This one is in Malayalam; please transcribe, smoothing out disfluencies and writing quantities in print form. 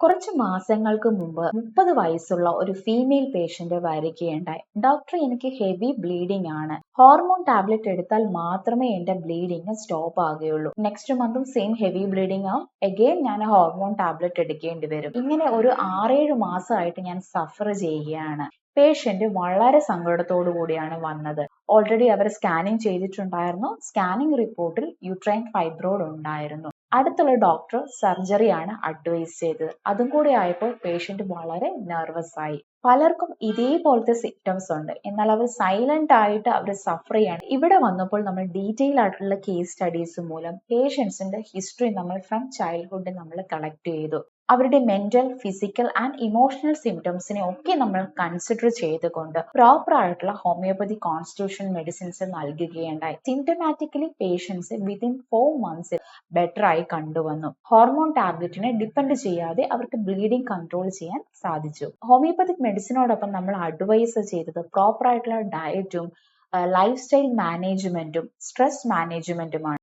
കുറച്ച് മാസങ്ങൾക്ക് മുമ്പ് 30 വയസ്സുള്ള ഒരു ഫീമെയിൽ പേഷ്യന്റ് വരികയുണ്ടായി. ഡോക്ടർ, എനിക്ക് ഹെവി ബ്ലീഡിംഗ് ആണ്. ഹോർമോൺ ടാബ്ലറ്റ് എടുത്താൽ മാത്രമേ എന്റെ ബ്ലീഡിംഗ് സ്റ്റോപ്പ് ആകുകയുള്ളൂ. നെക്സ്റ്റ് മന്തും സെയിം ഹെവി ബ്ലീഡിംഗ് ആവും. അഗെയിൻ ഞാൻ ഹോർമോൺ ടാബ്ലറ്റ് എടുക്കേണ്ടി വരും. ഇങ്ങനെ ഒരു 6-7 മാസമായിട്ട് ഞാൻ സഫർ ചെയ്യുകയാണ്. പേഷ്യന്റ് വളരെ സങ്കടത്തോടു കൂടിയാണ് വന്നത്. ഓൾറെഡി അവർ സ്കാനിങ് ചെയ്തിട്ടുണ്ടായിരുന്നു. സ്കാനിങ് റിപ്പോർട്ടിൽ യൂട്രൈൻ ഫൈബ്രോയിഡ് ഉണ്ടായിരുന്നു. അടുത്തുള്ള ഡോക്ടർ സർജറിയാണ് അഡ്വൈസ് ചെയ്തത്. അതും കൂടി ആയപ്പോൾ പേഷ്യന്റ് വളരെ നെർവസ് ആയി. പലർക്കും ഇതേപോലത്തെ സിംറ്റംസ് ഉണ്ട്, എന്നാൽ അവർ സൈലന്റ് ആയിട്ട് അവർ സഫർ ചെയ്യാണ്. ഇവിടെ വന്നപ്പോൾ നമ്മൾ ഡീറ്റെയിൽ ആയിട്ടുള്ള കേസ് സ്റ്റഡീസ് മൂലം പേഷ്യൻസിന്റെ ഹിസ്റ്ററി നമ്മൾ ഫ്രം ചൈൽഡ്ഹുഡ് നമ്മൾ കളക്ട് ചെയ്തു. അവരുടെ മെന്റൽ, ഫിസിക്കൽ ആൻഡ് ഇമോഷണൽ സിംറ്റംസിനെ ഒക്കെ നമ്മൾ കൺസിഡർ ചെയ്തുകൊണ്ട് പ്രോപ്പർ ആയിട്ടുള്ള ഹോമിയോപ്പതി കോൺസ്റ്റിറ്റ്യൂഷൻ മെഡിസിൻസ് നൽകുകയുണ്ടായി. Symptomatically patients within 4 months better ആയി കണ്ടുവന്നു. ഹോർമോൺ ടാബ്ലറ്റിനെ ഡിപ്പെൻഡ് ചെയ്യാതെ അവർക്ക് ബ്ലീഡിംഗ് കൺട്രോൾ ചെയ്യാൻ സാധിച്ചു. ഹോമിയോപ്പതിക് മെഡിസിനോടൊപ്പം നമ്മൾ അഡ്വൈസ് ചെയ്തത് പ്രോപ്പർ ആയിട്ടുള്ള ഡയറ്റും ലൈഫ് സ്റ്റൈൽ മാനേജ്മെന്റും സ്ട്രെസ് മാനേജ്മെന്റുമാണ്.